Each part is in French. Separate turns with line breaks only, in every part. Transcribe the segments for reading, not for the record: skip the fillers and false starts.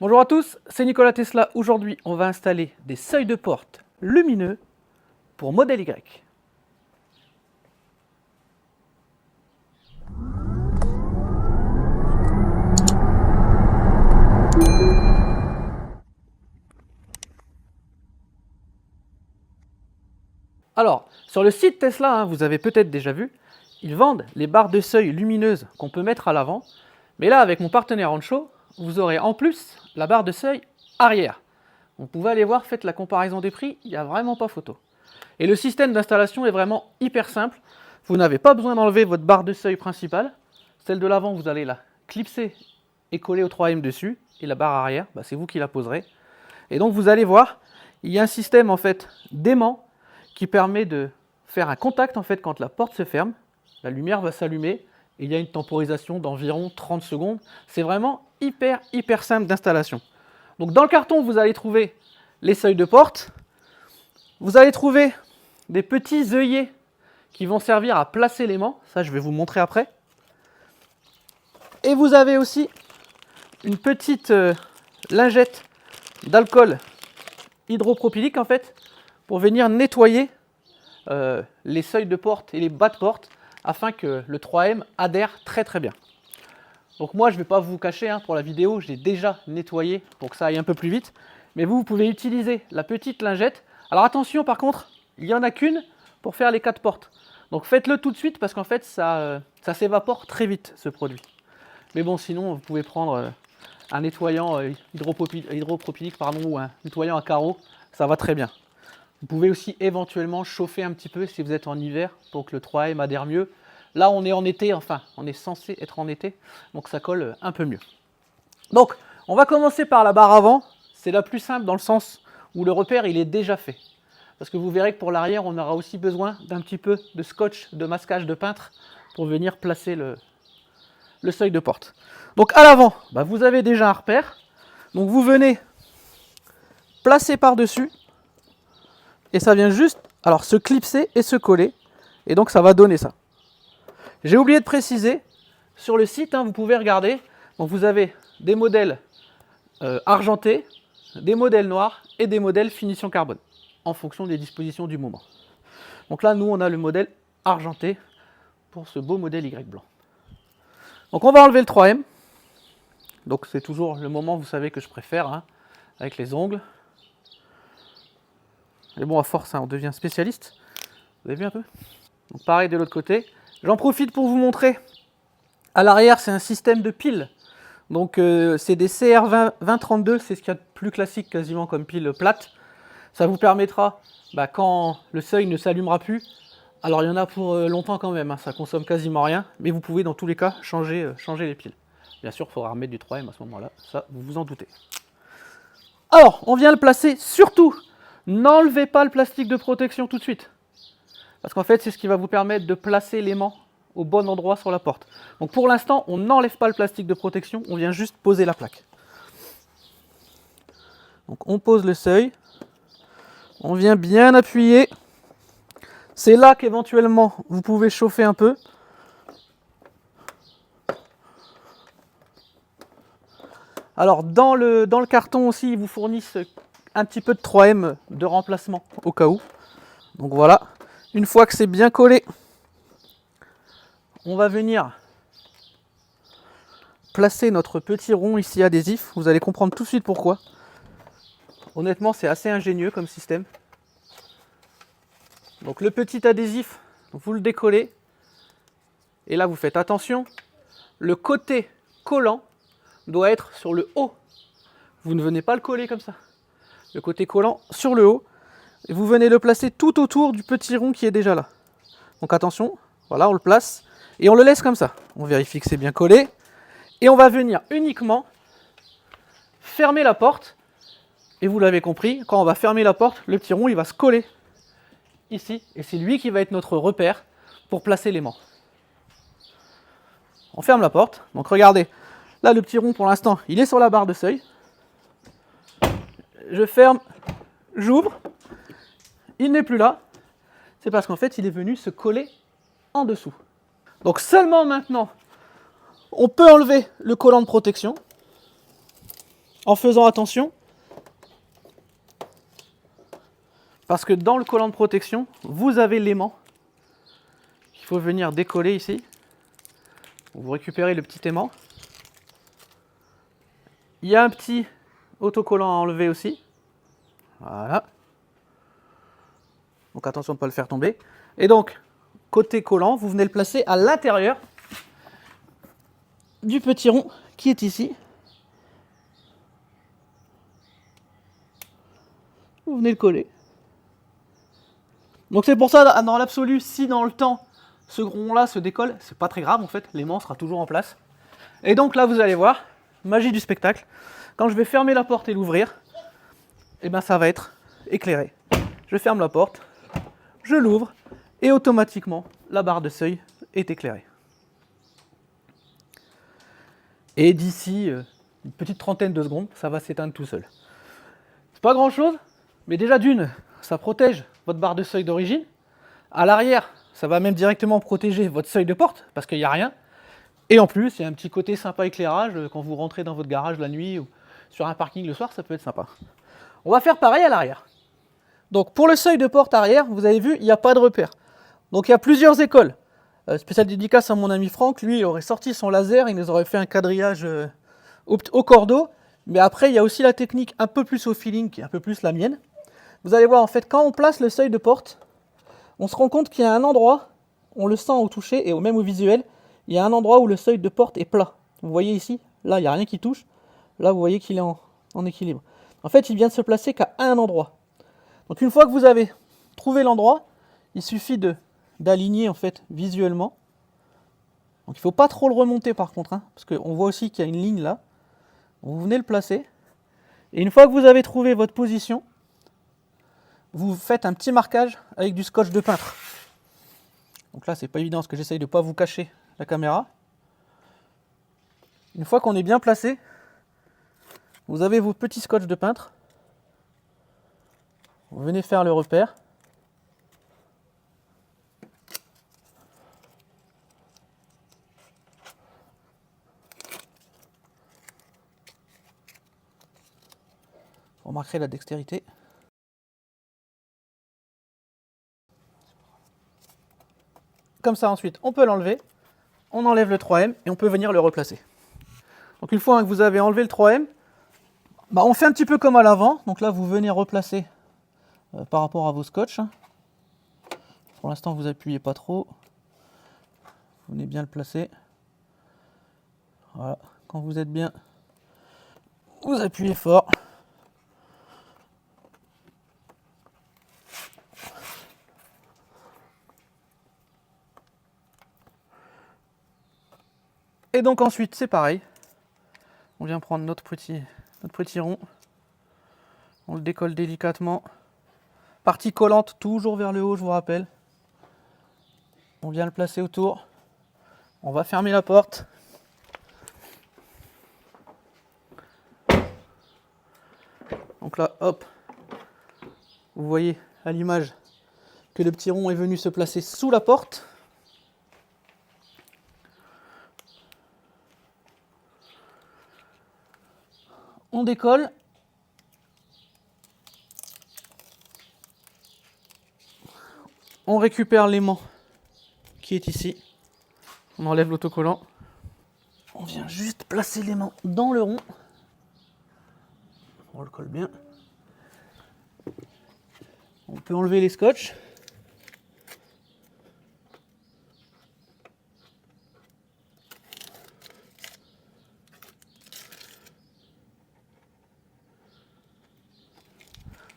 Bonjour à tous, c'est Nicolas Tesla. Aujourd'hui, on va installer des seuils de porte lumineux pour modèle Y. Alors, sur le site Tesla, vous avez peut-être déjà vu, ils vendent les barres de seuil lumineuses qu'on peut mettre à l'avant. Mais là, avec mon partenaire Ancho, vous aurez en plus la barre de seuil arrière. Vous pouvez aller voir, faites la comparaison des prix, il n'y a vraiment pas photo. Et le système d'installation est vraiment hyper simple. Vous n'avez pas besoin d'enlever votre barre de seuil principale. Celle de l'avant, vous allez la clipser et coller au 3M dessus. Et la barre arrière, c'est vous qui la poserez. Et donc vous allez voir, il y a un système en fait d'aimant qui permet de faire un contact en fait quand la porte se ferme. La lumière va s'allumer et il y a une temporisation d'environ 30 secondes. C'est vraiment hyper simple d'installation. Donc dans le carton, vous allez trouver les seuils de porte. Vous allez trouver des petits œillets qui vont servir à placer l'aimant. Ça, je vais vous montrer après. Et vous avez aussi une petite lingette d'alcool hydropropylique en fait pour venir nettoyer les seuils de porte et les bas de porte afin que le 3M adhère très bien. Donc moi, je ne vais pas vous cacher, pour la vidéo, je l'ai déjà nettoyé pour que ça aille un peu plus vite. Mais vous pouvez utiliser la petite lingette. Alors attention, par contre, il n'y en a qu'une pour faire les 4 portes. Donc faites-le tout de suite parce qu'en fait, ça s'évapore très vite, ce produit. Mais bon, sinon, vous pouvez prendre un nettoyant hydropropylique ou un nettoyant à carreaux. Ça va très bien. Vous pouvez aussi éventuellement chauffer un petit peu si vous êtes en hiver pour que le 3M adhère mieux. Là, on est en été, enfin, on est censé être en été, donc ça colle un peu mieux. Donc, on va commencer par la barre avant. C'est la plus simple dans le sens où le repère, il est déjà fait. Parce que vous verrez que pour l'arrière, on aura aussi besoin d'un petit peu de scotch, de masquage de peintre pour venir placer le seuil de porte. Donc, à l'avant, vous avez déjà un repère. Donc, vous venez placer par-dessus. Et ça vient juste se clipser et se coller. Et donc, ça va donner ça. J'ai oublié de préciser, sur le site, vous pouvez regarder, donc vous avez des modèles argentés, des modèles noirs et des modèles finition carbone, en fonction des dispositions du moment. Donc là, nous, on a le modèle argenté pour ce beau modèle Y blanc. Donc on va enlever le 3M. Donc c'est toujours le moment, vous savez, que je préfère, avec les ongles. Mais bon, à force, on devient spécialiste. Vous avez vu un peu? Donc pareil de l'autre côté. J'en profite pour vous montrer. À l'arrière, c'est un système de piles. Donc c'est des CR2032, c'est ce qu'il y a de plus classique quasiment comme pile plate. Ça vous permettra, quand le seuil ne s'allumera plus, alors il y en a pour longtemps quand même, ça consomme quasiment rien, mais vous pouvez dans tous les cas changer les piles. Bien sûr, il faudra remettre du 3M à ce moment-là, ça vous vous en doutez. Alors, on vient le placer, surtout, n'enlevez pas le plastique de protection tout de suite. Parce qu'en fait, c'est ce qui va vous permettre de placer l'aimant au bon endroit sur la porte. Donc pour l'instant, on n'enlève pas le plastique de protection, on vient juste poser la plaque. Donc on pose le seuil, on vient bien appuyer. C'est là qu'éventuellement vous pouvez chauffer un peu. Alors dans le carton aussi, ils vous fournissent un petit peu de 3M de remplacement au cas où. Donc voilà, une fois que c'est bien collé, on va venir placer notre petit rond ici adhésif. Vous allez comprendre tout de suite pourquoi. Honnêtement, c'est assez ingénieux comme système. Donc le petit adhésif, vous le décollez. Et là, vous faites attention. Le côté collant doit être sur le haut. Vous ne venez pas le coller comme ça. Le côté collant sur le haut. Et vous venez le placer tout autour du petit rond qui est déjà là. Donc attention, voilà, on le place. Et on le laisse comme ça. On vérifie que c'est bien collé. Et on va venir uniquement fermer la porte. Et vous l'avez compris, quand on va fermer la porte, le petit rond il va se coller ici. Et c'est lui qui va être notre repère pour placer l'aimant. On ferme la porte. Donc regardez, là le petit rond pour l'instant, il est sur la barre de seuil. Je ferme, j'ouvre. Il n'est plus là. C'est parce qu'en fait, il est venu se coller en dessous. Donc seulement maintenant, on peut enlever le collant de protection. en faisant attention. Parce que dans le collant de protection, vous avez l'aimant. Il faut venir décoller ici. Vous récupérez le petit aimant. Il y a un petit autocollant à enlever aussi. Voilà. Donc attention de ne pas le faire tomber. Et donc, côté collant, vous venez le placer à l'intérieur du petit rond qui est ici. Vous venez le coller. Donc c'est pour ça, dans l'absolu, si dans le temps, ce rond-là se décolle, c'est pas très grave en fait, l'aimant sera toujours en place. Et donc là, vous allez voir, magie du spectacle, quand je vais fermer la porte et l'ouvrir, et ben ça va être éclairé. Je ferme la porte, je l'ouvre, et automatiquement, la barre de seuil est éclairée. Et d'ici une petite trentaine de secondes, ça va s'éteindre tout seul. C'est pas grand chose, mais déjà d'une, ça protège votre barre de seuil d'origine. À l'arrière, ça va même directement protéger votre seuil de porte, parce qu'il n'y a rien. Et en plus, il y a un petit côté sympa éclairage quand vous rentrez dans votre garage la nuit ou sur un parking le soir, ça peut être sympa. On va faire pareil à l'arrière. Donc pour le seuil de porte arrière, vous avez vu, il n'y a pas de repère. Donc il y a plusieurs écoles. Spéciale dédicace à mon ami Franck, lui il aurait sorti son laser, il nous aurait fait un quadrillage au cordeau. Mais après, il y a aussi la technique un peu plus au feeling, qui est un peu plus la mienne. Vous allez voir, en fait, quand on place le seuil de porte, on se rend compte qu'il y a un endroit, on le sent au toucher et même au visuel, il y a un endroit où le seuil de porte est plat. Vous voyez ici, là, il n'y a rien qui touche. Là, vous voyez qu'il est en équilibre. En fait, il vient de se placer qu'à un endroit. Donc, une fois que vous avez trouvé l'endroit, il suffit d'aligner, en fait, visuellement. Donc, il ne faut pas trop le remonter, par contre, hein, parce qu'on voit aussi qu'il y a une ligne là. Vous venez le placer. Et une fois que vous avez trouvé votre position, vous faites un petit marquage avec du scotch de peintre. Donc là, c'est pas évident parce que j'essaye de ne pas vous cacher la caméra. Une fois qu'on est bien placé, vous avez vos petits scotch de peintre. Vous venez faire le repère. Vous remarquerez la dextérité. Comme ça, ensuite, on peut l'enlever. On enlève le 3M et on peut venir le replacer. Donc une fois que vous avez enlevé le 3M, on fait un petit peu comme à l'avant. Donc là, vous venez replacer par rapport à vos scotch. Pour l'instant, vous appuyez pas trop. Vous venez bien le placer. Voilà. Quand vous êtes bien, vous appuyez fort. Et donc ensuite, c'est pareil. On vient prendre notre petit rond. On le décolle délicatement. Partie collante, toujours vers le haut, je vous rappelle. On vient le placer autour. On va fermer la porte. Donc là, hop. Vous voyez à l'image que le petit rond est venu se placer sous la porte. On décolle. On récupère l'aimant qui est ici. On enlève l'autocollant. On vient juste placer l'aimant dans le rond. On le colle bien. On peut enlever les scotch.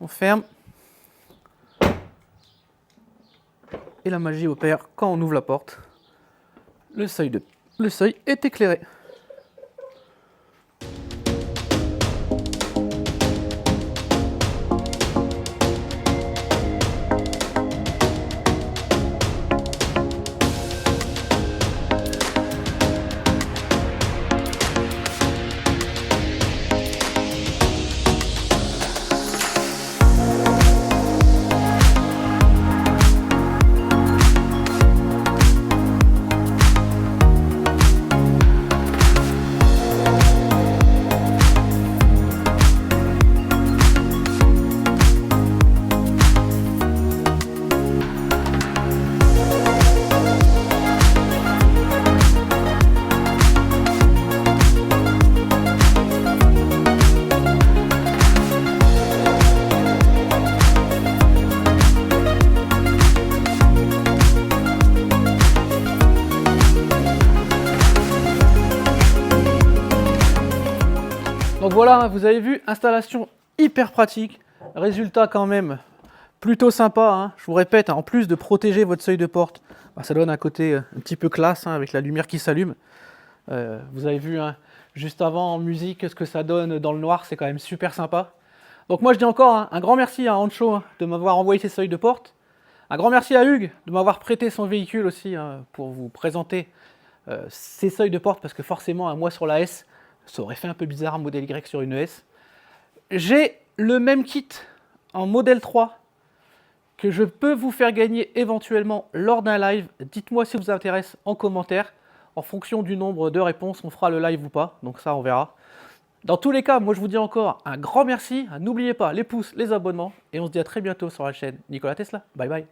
On ferme. Et la magie opère quand on ouvre la porte. Le seuil est éclairé. Voilà, vous avez vu, installation hyper pratique, résultat quand même plutôt sympa, hein. Je vous répète, hein, en plus de protéger votre seuil de porte, bah, ça donne un côté un petit peu classe, hein, avec la lumière qui s'allume. Vous avez vu, hein, juste avant en musique ce que ça donne dans le noir, c'est quand même super sympa. Donc moi je dis encore, hein, un grand merci à Ancho, hein, de m'avoir envoyé ces seuils de porte. Un grand merci à Hugues de m'avoir prêté son véhicule aussi, hein, pour vous présenter ces seuils de porte, parce que forcément, un mois sur la S, ça aurait fait un peu bizarre un modèle Y sur une S. J'ai le même kit en modèle 3 que je peux vous faire gagner éventuellement lors d'un live. Dites-moi si vous intéresse en commentaire. En fonction du nombre de réponses, on fera le live ou pas. Donc ça, on verra. Dans tous les cas, moi je vous dis encore un grand merci. N'oubliez pas les pouces, les abonnements. Et on se dit à très bientôt sur la chaîne Nikola Tesla. Bye bye.